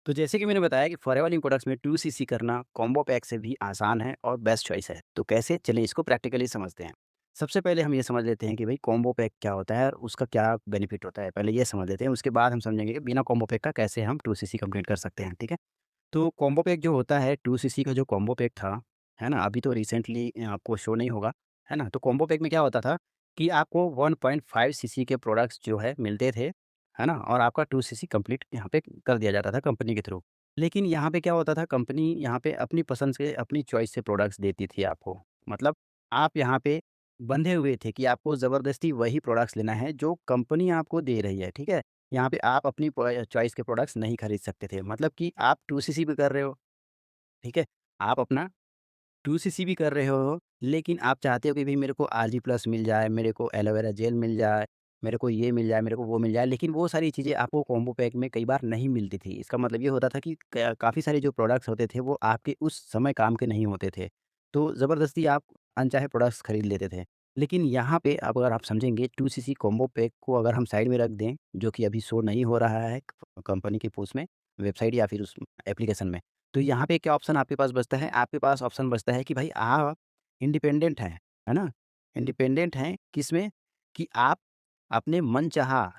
तो जैसे कि मैंने बताया कि फॉरेवर लिविंग प्रोडक्ट्स में 2 सीसी करना कॉम्बो पैक से भी आसान है और बेस्ट चॉइस है। तो कैसे? चलिए इसको प्रैक्टिकली समझते हैं। सबसे पहले हम ये समझ लेते हैं कि भई कॉम्बो पैक क्या होता है और उसका क्या बेनिफिट होता है, पहले ये समझ लेते हैं। उसके बाद हम समझेंगे कि बिना कॉम्बो पैक का कैसे हम 2 सीसी कंप्लीट कर सकते हैं, ठीक है? तो कॉम्बो पैक जो होता है 2 सीसी का जो कॉम्बो पैक था, है ना? अभी तो रिसेंटली आपको शो नहीं होगा, है ना? तो कॉम्बो पैक में क्या होता था कि आपको 1.5 सीसी के प्रोडक्ट्स जो है मिलते थे, है ना? और आपका 2 सीसी कंप्लीट यहाँ पे कर दिया जाता था कंपनी के थ्रू। लेकिन यहाँ पे क्या होता था कंपनी यहाँ पे अपनी पसंद से, अपनी चॉइस से प्रोडक्ट्स देती थी आपको। मतलब आप यहाँ पे बंधे हुए थे कि आपको ज़बरदस्ती वही प्रोडक्ट्स लेना है जो कंपनी आपको दे रही है, ठीक है? यहाँ पे आप अपनी चॉइस के प्रोडक्ट्स नहीं खरीद सकते थे। मतलब कि आप 2 सीसी भी कर रहे हो, ठीक है? आप अपना 2 सीसी भी कर रहे हो, लेकिन आप चाहते हो कि भई मेरे को आरजी प्लस मिल जाए, मेरे को एलोवेरा जेल मिल जाए, मेरे को ये मिल जाए, मेरे को वो मिल जाए, लेकिन वो सारी चीज़ें आपको कॉम्बो पैक में कई बार नहीं मिलती थी। इसका मतलब ये होता था कि क काफ़ी सारे जो प्रोडक्ट्स होते थे, वो आपके उस समय काम के नहीं होते थे। तो ज़बरदस्ती आप अनचाहे प्रोडक्ट्स खरीद लेते थे। लेकिन यहाँ पे अब अगर आप समझेंगे 2 सीसी कॉम्बो पैक को अगर हम साइड में रख दें, जो कि अभी शो नहीं हो रहा है कंपनी के उसमें, वेबसाइट या फिर उस एप्लीकेशन में। तो यहाँ पे क्या ऑप्शन आपके पास बचता है? आपके पास ऑप्शन बचता है कि भाई आप इंडिपेंडेंट हैं, है ना? इंडिपेंडेंट हैं किसमें? कि आप अपने मनचाहा,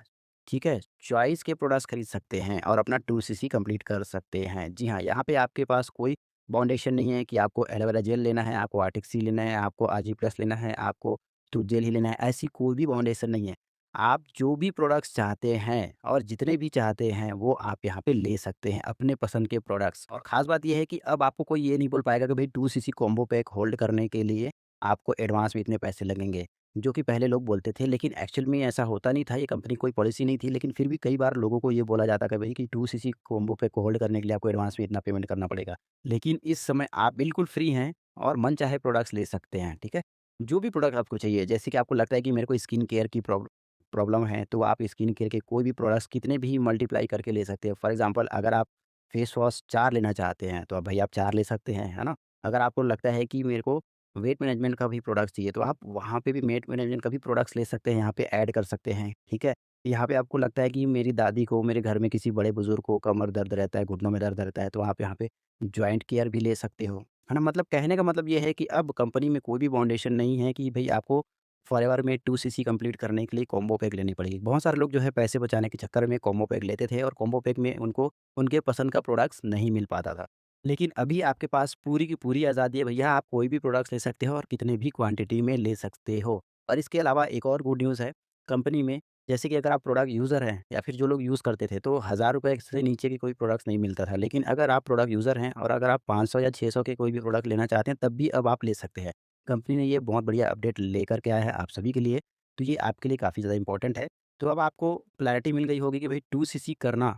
ठीक है, चॉइस के प्रोडक्ट्स खरीद सकते हैं और अपना 2 सीसी कंप्लीट कर सकते हैं। जी हाँ, यहाँ पे आपके पास कोई बाउंडेशन नहीं है कि आपको एलोवेरा जेल लेना है, आपको आर्टिक सी लेना है, आपको आजी प्लस लेना है, आपको टूथ जेल ही लेना है, ऐसी कोई भी बाउंडेशन नहीं है। आप जो भी प्रोडक्ट्स चाहते हैं और जितने भी चाहते हैं वो आप यहाँ पे ले सकते हैं, अपने पसंद के प्रोडक्ट्स। और ख़ास बात ये है कि अब आपको कोई ये नहीं बोल पाएगा कि भई 2 सीसी कॉम्बो पैक होल्ड करने के लिए आपको एडवांस में इतने पैसे लगेंगे, जो कि पहले लोग बोलते थे, लेकिन एक्चुअल में ऐसा होता नहीं था, ये कंपनी की कोई पॉलिसी नहीं थी, लेकिन फिर भी कई बार लोगों को ये बोला जाता कि भई कि 2 सीसी कॉम्बो पैक को होल्ड करने के लिए आपको एडवांस में इतना पेमेंट करना पड़ेगा। लेकिन इस समय आप बिल्कुल फ्री हैं और मनचाहे प्रोडक्ट्स ले सकते हैं, ठीक है? जो भी प्रोडक्ट आपको चाहिए, जैसे कि आपको लगता है कि मेरे को स्किन केयर की प्रॉब्लम है, तो आप स्किन केयर के कोई भी प्रोडक्ट्स कितने भी मल्टीप्लाई करके ले सकते हैं। फॉर एग्ज़ाम्पल अगर आप फेस वॉश 4 लेना चाहते हैं, तो अब भई आप 4 ले सकते हैं, है ना? अगर आपको लगता है कि मेरे को वेट मैनेजमेंट का भी प्रोडक्ट्स चाहिए, तो आप वहाँ पे भी वेट मैनेजमेंट का भी प्रोडक्ट्स ले सकते हैं, यहाँ पे ऐड कर सकते हैं, ठीक है? यहाँ पे आपको लगता है कि मेरी दादी को, मेरे घर में किसी बड़े बुज़ुर्ग को कमर दर्द रहता है, घुटनों में दर्द रहता है, तो आप यहाँ पे जॉइंट केयर भी ले सकते हो, है ना? मतलब कहने का मतलब ये है कि अब कंपनी में कोई भी बाउंडेशन नहीं है कि भई आपको फॉरएवर में 2 सीसी कंप्लीट करने के लिए कॉम्बो पैक लेनी पड़ेगी। बहुत सारे लोग जो है पैसे बचाने के चक्कर में कॉम्बो पैक लेते थे और कॉम्बो पैक में उनको उनके पसंद का प्रोडक्ट्स नहीं मिल पाता था। लेकिन अभी आपके पास पूरी की पूरी आज़ादी है भैया, आप कोई भी प्रोडक्ट्स ले सकते हो और कितने भी क्वांटिटी में ले सकते हो। और इसके अलावा एक और गुड न्यूज़ है कंपनी में, जैसे कि अगर आप प्रोडक्ट यूज़र हैं या फिर जो लोग यूज़ करते थे, तो ₹1000 से नीचे की कोई प्रोडक्ट्स नहीं मिलता था। लेकिन अगर आप प्रोडक्ट यूज़र हैं और अगर आप 500 या 600 के कोई भी प्रोडक्ट लेना चाहते हैं, तब भी अब आप ले सकते हैं। कंपनी ने ये बहुत बढ़िया अपडेट लेकर के आया है आप सभी के लिए, तो ये आपके लिए काफ़ी ज़्यादा इम्पोर्टेंट है। तो अब आपको क्लैरिटी मिल गई होगी कि भई 2 सीसी करना,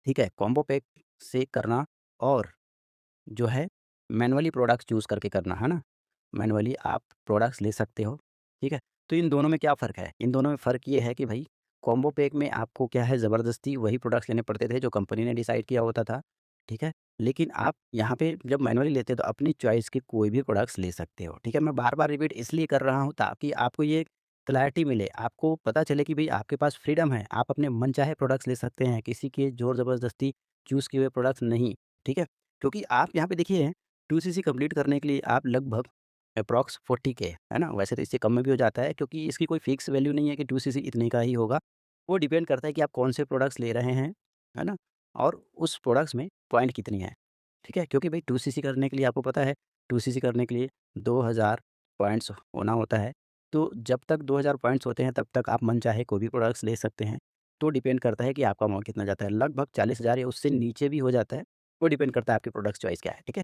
ठीक है, कॉम्बो पैक से करना और जो है मैनुअली प्रोडक्ट्स चूज़ करके करना, है ना? मैनुअली आप प्रोडक्ट्स ले सकते हो, ठीक है? तो इन दोनों में क्या फ़र्क है? इन दोनों में फ़र्क ये है कि भई कॉम्बो पैक में आपको क्या है ज़बरदस्ती वही प्रोडक्ट्स लेने पड़ते थे जो कंपनी ने डिसाइड किया होता था, ठीक है? लेकिन आप यहाँ पे जब मैनुअली लेते हो तो अपनी चॉइस के कोई भी प्रोडक्ट्स ले सकते हो, ठीक है? मैं बार-बार रिपीट इसलिए कर रहा हूँ ताकि आपको ये क्लैरिटी मिले, आपको पता चले कि भई आपके पास फ्रीडम है, आप अपने मनचाहे प्रोडक्ट्स ले सकते हैं, किसी के ज़ोर-ज़बरदस्ती चूज़ किए हुए प्रोडक्ट्स नहीं, ठीक है? क्योंकि आप यहाँ पे देखिए 2 सीसी कंप्लीट करने के लिए आप लगभग एप्रॉक्स 40 के, है ना? वैसे तो इससे कम में भी हो जाता है क्योंकि इसकी कोई फिक्स वैल्यू नहीं है कि 2 सीसी इतने का ही होगा। वो डिपेंड करता है कि आप कौन से प्रोडक्ट्स ले रहे हैं, है ना? और उस प्रोडक्ट्स में पॉइंट कितनी है, ठीक है? क्योंकि भई 2 सीसी करने के लिए आपको पता है 2 सीसी करने के लिए 2000 पॉइंट्स होना होता है। तो जब तक 2000 पॉइंट्स होते हैं तब तक आप मनचाहे कोई भी प्रोडक्ट्स ले सकते हैं। तो डिपेंड करता है कि आपका अमाउंट कितना जाता है। लगभग 40,000 या उससे नीचे भी हो जाता है। वो डिपेंड करता है आपके प्रोडक्ट्स चॉइस क्या है, ठीक है?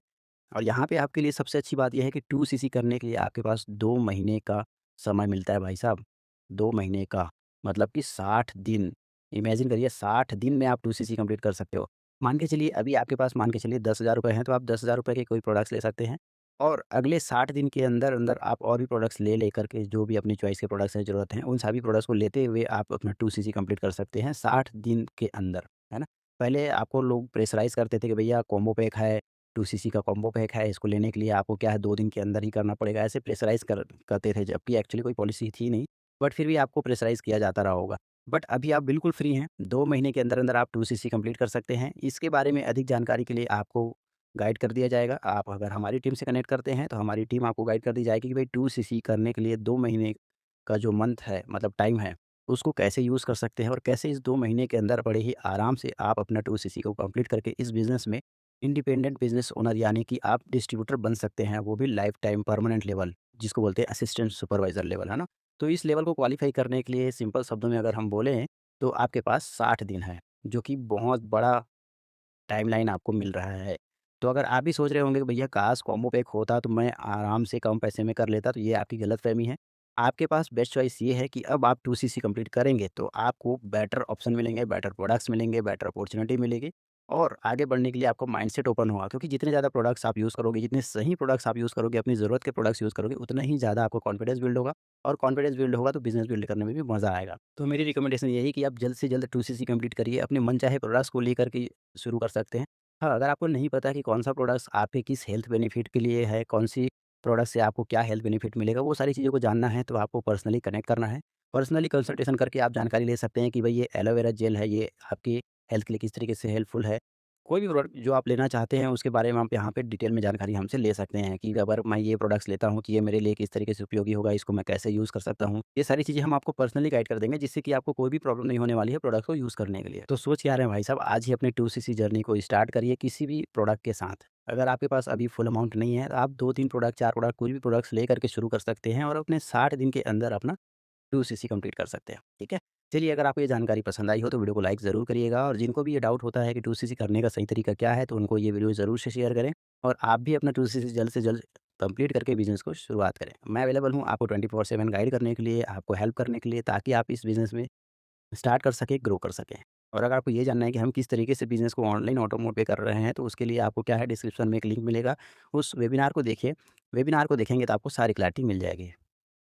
और यहाँ पे आपके लिए सबसे अच्छी बात ये है कि 2 सीसी करने के लिए आपके पास 2 महीने का समय मिलता है भाई साहब, 2 महीने का। मतलब कि 60 दिन, इमेजिन करिए 60 दिन में आप 2 सीसी कंप्लीट कर सकते हो। मान के चलिए अभी आपके पास मान के चलिए ₹10,000 हैं, तो आप ₹10,000 के कोई प्रोडक्ट्स ले सकते हैं और अगले 60 दिन के अंदर-अंदर आप और भी प्रोडक्ट्स ले कर के जो भी अपनी चॉइस के प्रोडक्ट्स की ज़रूरत है, उन सभी प्रोडक्ट्स को लेते हुए आप अपना 2 सीसी कंप्लीट कर सकते हैं 60 दिन के अंदर, है ना? पहले आपको लोग प्रेशराइज़ करते थे कि भैया कॉम्बो पैक है, 2 सीसी का कॉम्बो पैक है, इसको लेने के लिए आपको क्या है 2 दिन के अंदर ही करना पड़ेगा, ऐसे प्रेशराइज़ करते थे, जबकि एक्चुअली कोई पॉलिसी थी नहीं, बट फिर भी आपको प्रेशराइज़ किया जाता रहा होगा। बट अभी आप बिल्कुल फ्री हैं, 2 महीने के अंदर-अंदर आप 2सीसी कंप्लीट कर सकते हैं। इसके बारे में अधिक जानकारी के लिए आपको गाइड कर दिया जाएगा। आप अगर हमारी टीम से कनेक्ट करते हैं, तो हमारी टीम आपको गाइड कर दी जाएगी कि भई 2सीसी करने के लिए 2 महीने का जो मंथ है, मतलब टाइम है, उसको कैसे यूज़ कर सकते हैं और कैसे इस 2 महीने के अंदर बड़े ही आराम से आप अपना 2सीसी को कंप्लीट करके इस बिज़नेस में इंडिपेंडेंट बिज़नेस ओनर यानी कि आप डिस्ट्रीब्यूटर बन सकते हैं, वो भी लाइफ़ टाइम परमानेंट लेवल, जिसको बोलते हैं असिस्टेंट सुपरवाइज़र लेवल, है ना? तो इस लेवल को क्वालीफ़ाई करने के लिए सिंपल शब्दों में अगर हम बोलें, तो आपके पास 60 दिन है, जो कि बहुत बड़ा टाइमलाइन आपको मिल रहा है। तो अगर आप भी सोच रहे होंगे कि भैया काश कॉम्बो पैक होता तो मैं आराम से कम पैसे में कर लेता, तो ये आपकी गलतफ़हमी है। आपके पास बेस्ट चॉइस ये है कि अब आप 2सीसी कंप्लीट करेंगे, तो आपको बेटर ऑप्शन मिलेंगे, बेटर प्रोडक्ट्स मिलेंगे, बेटर अपॉर्च्युनिटी मिलेगी और आगे बढ़ने के लिए आपका माइंडसेट ओपन होगा, क्योंकि जितने ज़्यादा प्रोडक्ट्स आप यूज़ करोगे, जितने सही प्रोडक्ट्स आप यूज़ करोगे, अपनी ज़रूरत के प्रोडक्ट्स यूज़ करोगे, उतना ही ज़्यादा आपको कॉन्फिडेंस बिल्ड होगा और कॉन्फिडेंस बिल्ड होगा तो बिज़नेस बिल्ड करने में भी मज़ा आएगा। तो मेरी रिकमेंडेशन यही है कि आप जल्द से जल्द 2सीसी कंप्लीट करिए, अपने मनचाहे प्रोडक्ट्स को लेकर के शुरू कर सकते हैं। हाँ, अगर आपको नहीं पता कि कौन-सा प्रोडक्ट्स आपके किस हेल्थ बेनिफिट के लिए है, कौन-सी प्रोडक्ट से आपको क्या हेल्थ बेनिफिट मिलेगा, वो सारी चीज़ों को जानना है, तो आपको पर्सनली कनेक्ट करना है। पर्सनली कंसल्टेशन करके आप जानकारी ले सकते हैं कि भई ये एलोवेरा जेल है, ये आपकी हेल्थ के लिए किस तरीके से हेल्पफुल है। कोई भी प्रोडक्ट जो आप लेना चाहते हैं, उसके बारे में आप यहाँ पे डिटेल में जानकारी हमसे ले सकते हैं कि अगर मैं ये प्रोडक्ट्स लेता हूँ, तो ये मेरे लिए किस तरीके से उपयोगी होगा, इसको मैं कैसे यूज़ कर सकता हूँ। ये सारी चीज़ें हम आपको पर्सनली गाइड कर देंगे, जिससे कि आपको कोई भी प्रॉब्लम नहीं होने वाली है प्रोडक्ट को यूज़ करने के लिए। तो सोच क्या रहे हैं भाई साहब, आज ही अपनी 2सीसी जर्नी को स्टार्ट करिए किसी भी प्रोडक्ट के साथ। अगर आपके पास अभी फुल अमाउंट नहीं है, तो आप 2-3 प्रोडक्ट, 4 प्रोडक्ट, कोई भी प्रोडक्ट्स लेकर के शुरू कर सकते हैं और अपने 60 दिन के अंदर अपना 2सीसी कंप्लीट कर सकते हैं, ठीक है? चलिए, अगर आपको ये जानकारी पसंद आई हो तो वीडियो को लाइक ज़रूर करिएगा और जिनको भी ये डाउट होता है कि 2सीसी करने का सही तरीका क्या है, तो उनको ये वीडियो ज़रूर से शेयर करें और आप भी अपना 2सीसी जल्द से जल्द कंप्लीट करके बिज़नेस को शुरुआत करें। मैं अवेलेबल हूँ आपको 24/7 गाइड करने के लिए, आपको हेल्प करने के लिए, ताकि आप इस बिज़नेस में स्टार्ट कर सकें, ग्रो कर सकें। और अगर आपको ये जानना है कि हम किस तरीके से बिज़नेस को ऑनलाइन ऑटो मोड पे कर रहे हैं, तो उसके लिए आपको क्या है, डिस्क्रिप्शन में एक लिंक मिलेगा, उस वेबिनार को देखिए। वेबिनार को देखेंगे तो आपको सारी क्लैरिटी मिल जाएगी।